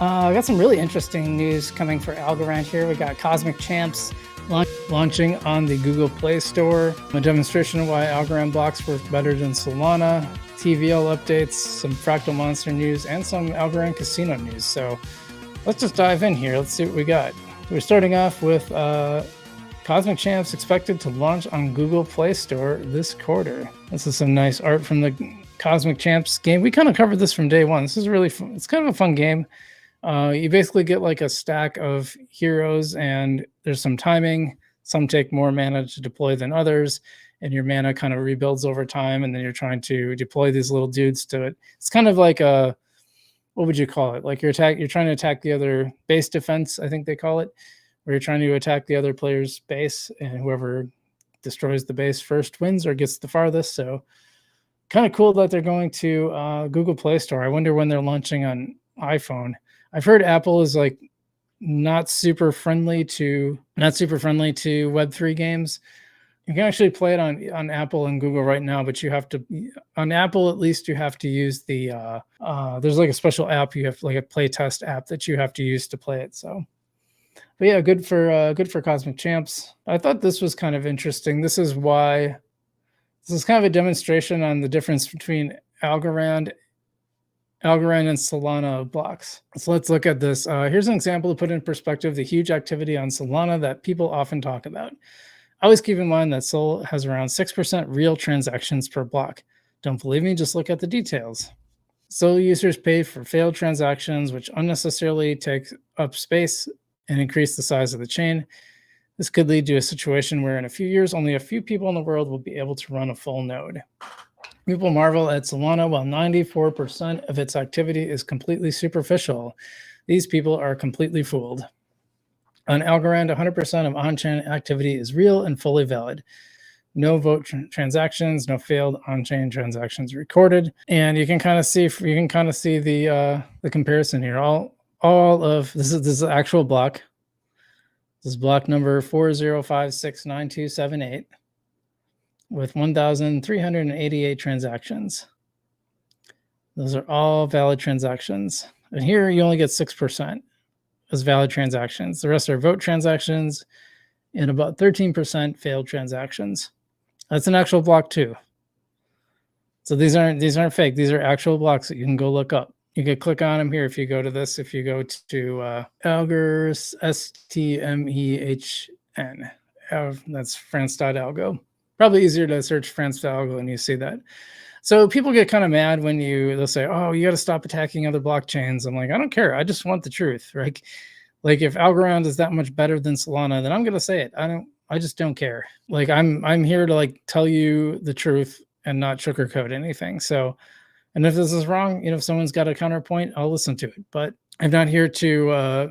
I got some really interesting news coming for Algorand here. We got Cosmic Champs launching on the Google Play Store, a demonstration of why Algorand blocks work better than Solana, TVL updates, some Fractal Monster news, and some Algorand Casino news. So let's just dive in here. Let's see what we got. We're starting off with Cosmic Champs expected to launch on Google Play Store this quarter. This is some nice art from the Cosmic Champs game. We kind of covered this from day one. This is really fun. It's kind of a fun game. You basically get like a stack of heroes, and there's some timing. Some take more mana to deploy than others, and your mana kind of rebuilds over time, and then you're trying to deploy these little dudes to it. It's kind of like a, what would you call it? Like you're trying to attack the other base defense, I think they call it, where you're trying to attack the other player's base, and whoever destroys the base first wins or gets the farthest. So kind of cool that they're going to Google Play Store. I wonder when they're launching on iPhone. I've heard Apple is like not super friendly to Web3 games. You can actually play it on Apple and Google right now, but you have to, on Apple at least, you have to use the there's like a special app, you have like a playtest app that you have to use to play it. So, but yeah, good for Cosmic Champs. I thought this was kind of interesting. This is kind of a demonstration on the difference between Algorand and Solana blocks. So let's look at this. Here's an example to put in perspective the huge activity on Solana that people often talk about. Always keep in mind that Sol has around 6% real transactions per block. Don't believe me? Just look at the details. Sol users pay for failed transactions, which unnecessarily take up space and increase the size of the chain. This could lead to a situation where in a few years, only a few people in the world will be able to run a full node. People marvel at Solana while 94% of its activity is completely superficial. These people are completely fooled. On Algorand, 100% of on-chain activity is real and fully valid. No vote transactions, no failed on-chain transactions recorded. And you can kind of see the comparison here. All of this is the actual block. This is block number 40569278. With 1,388 transactions. Those are all valid transactions. And here you only get 6% as valid transactions. The rest are vote transactions and about 13% failed transactions. That's an actual block too. So these aren't fake. These are actual blocks that you can go look up. You can click on them here if you go to this. If you go to Algorand-NFT, that's France.algo. Probably easier to search France.algo and you see that. So people get kind of mad when they'll say, oh, you got to stop attacking other blockchains. I'm like, I don't care. I just want the truth, right? Like if Algorand is that much better than Solana, then I'm going to say it. I just don't care. Like I'm here to like tell you the truth and not sugarcoat anything. So, and if this is wrong, if someone's got a counterpoint, I'll listen to it. But I'm not here to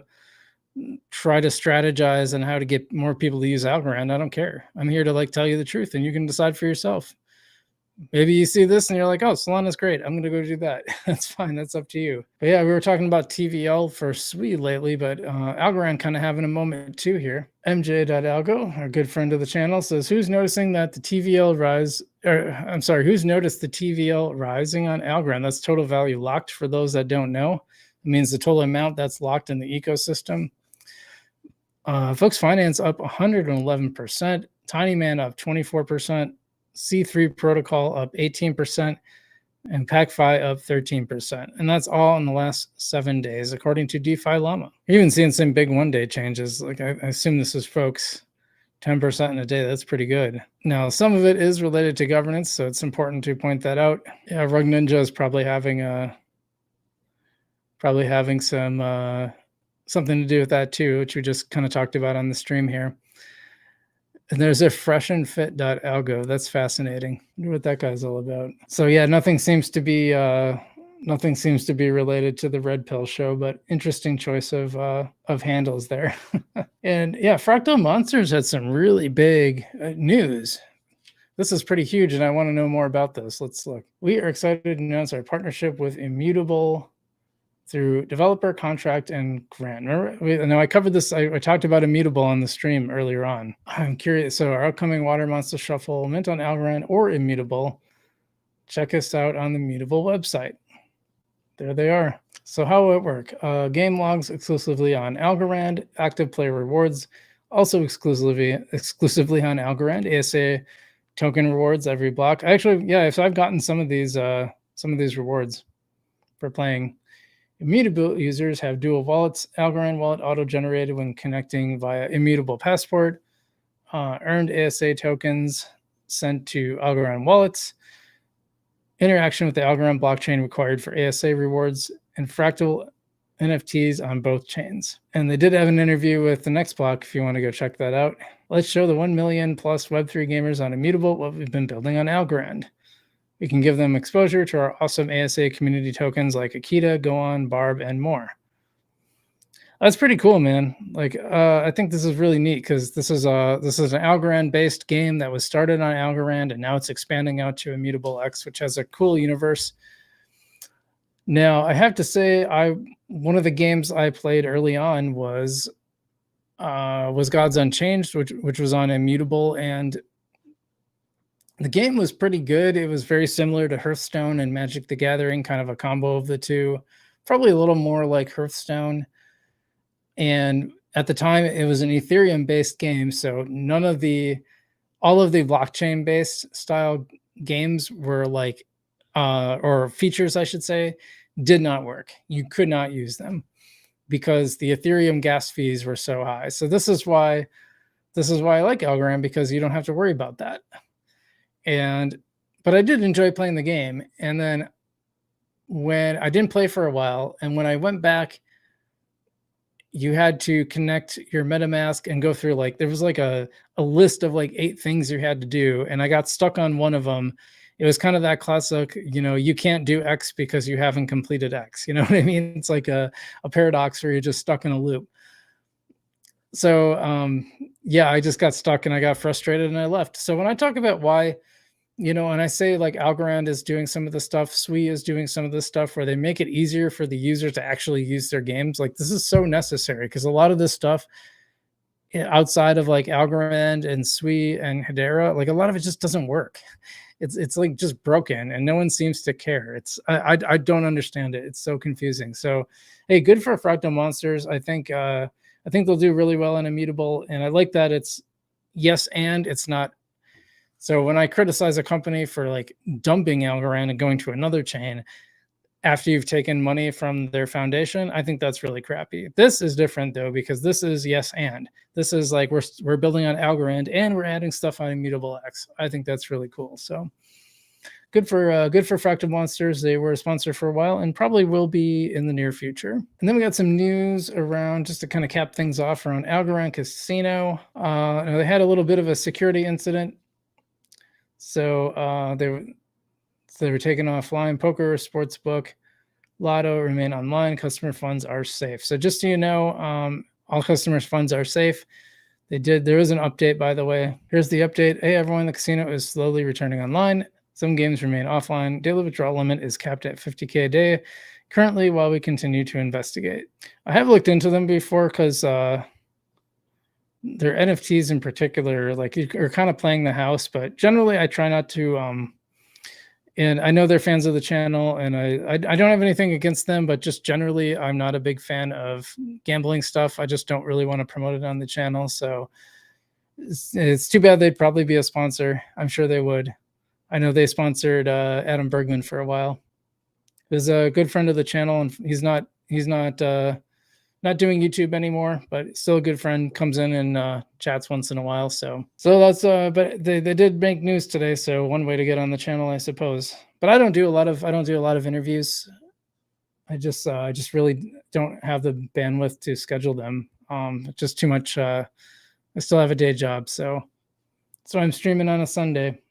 try to strategize on how to get more people to use Algorand. I don't care. I'm here to like tell you the truth and you can decide for yourself. Maybe you see this and you're like, oh, Solana's great. I'm going to go do that. That's fine. That's up to you. But yeah, we were talking about TVL for SWE lately, but Algorand kind of having a moment too here. MJ.algo, our good friend of the channel, says, who's noticing that the TVL rise, who's noticed the TVL rising on Algorand? That's total value locked for those that don't know. It means the total amount that's locked in the ecosystem. Folks Finance up 111%, Tiny Man up 24%, C3 Protocol up 18%, and PacFi up 13%. And that's all in the last 7 days, according to DeFi Llama. You're even seeing some big one-day changes. Like I assume this is folks 10% in a day. That's pretty good. Now, some of it is related to governance, so it's important to point that out. Yeah, Rug Ninja is probably having some something to do with that too, which we just kind of talked about on the stream here. And there's a freshandfit.algo. That's fascinating. I wonder what that guy's all about. So yeah, nothing seems to be related to the Red Pill show, but interesting choice of handles there. And yeah, Fractal Monsters had some really big news. This is pretty huge, and I want to know more about this. Let's look. We are excited to announce our partnership with Immutable through developer, contract, and grant. Remember, I covered this. I talked about Immutable on the stream earlier on. I'm curious. So our upcoming Water Monster Shuffle, mint on Algorand or Immutable. Check us out on the Immutable website. There they are. So how will it work? Game logs exclusively on Algorand, active player rewards also exclusively on Algorand, ASA token rewards every block. Actually, yeah, so I've gotten some of these rewards for playing. Immutable users have dual wallets. Algorand wallet auto-generated when connecting via immutable passport. Earned ASA tokens sent to Algorand wallets. Interaction with the Algorand blockchain required for ASA rewards, and fractal NFTs on both chains. And they did have an interview with the next block if you want to go check that out. Let's show the 1 million plus Web3 gamers on Immutable what we've been building on Algorand. We can give them exposure to our awesome ASA community tokens like Akita, Goon, Barb, and more. That's pretty cool, man. Like, I think this is really neat because this is an Algorand-based game that was started on Algorand, and now it's expanding out to Immutable X, which has a cool universe. Now, I have to say, one of the games I played early on was Gods Unchanged, which was on Immutable, and the game was pretty good. It was very similar to Hearthstone and Magic the Gathering, kind of a combo of the two, probably a little more like Hearthstone. And at the time, it was an Ethereum-based game, so all of the blockchain-based style games were like, or features, I should say, did not work. You could not use them because the Ethereum gas fees were so high. So this is why I like Algorand, because you don't have to worry about that. But I did enjoy playing the game. And then when I didn't play for a while, and when I went back, you had to connect your MetaMask and go through, like, there was like a list of like 8 things you had to do. And I got stuck on one of them. It was kind of that classic, you can't do X because you haven't completed X. You know what I mean? It's like a paradox where you're just stuck in a loop. So, yeah, I just got stuck and I got frustrated and I left. So when I talk about why, and I say like Algorand is doing some of the stuff, SWI is doing some of the stuff where they make it easier for the user to actually use their games. Like, this is so necessary because a lot of this stuff outside of like Algorand and SWI and Hedera, like a lot of it just doesn't work. It's like just broken and no one seems to care. I don't understand it. It's so confusing. So, hey, good for Fractal Monsters. I think they'll do really well in Immutable, and I like that it's yes and it's not. So when I criticize a company for like dumping Algorand and going to another chain after you've taken money from their foundation, I think that's really crappy. This is different though, because this is yes and. This is like we're building on Algorand and we're adding stuff on Immutable X. I think that's really cool. So good for Fractal Monsters. They were a sponsor for a while and probably will be in the near future. And then we got some news around, just to kind of cap things off, around Algorand Casino. They had a little bit of a security incident. So they were taken offline. Poker, sportsbook, lotto remain online. Customer funds are safe. So just so you know, all customers' funds are safe. There is an update, by the way. Here's the update. Hey, everyone, the casino is slowly returning online. Some games remain offline. Daily withdrawal limit is capped at 50K a day currently, while we continue to investigate. I have looked into them before because their NFTs in particular, like, you're kind of playing the house, but generally I try not to. And I know they're fans of the channel, and I don't have anything against them, but just generally I'm not a big fan of gambling stuff. I just don't really want to promote it on the channel. So it's too bad. They'd probably be a sponsor. I'm sure they would. I know they sponsored Adam Bergman for a while. He's a good friend of the channel, and he's not doing YouTube anymore, but still a good friend. Comes in and chats once in a while. So that's but they did make news today. So one way to get on the channel, I suppose. But I don't do a lot of interviews. I just really don't have the bandwidth to schedule them. Just too much. I still have a day job, so I'm streaming on a Sunday.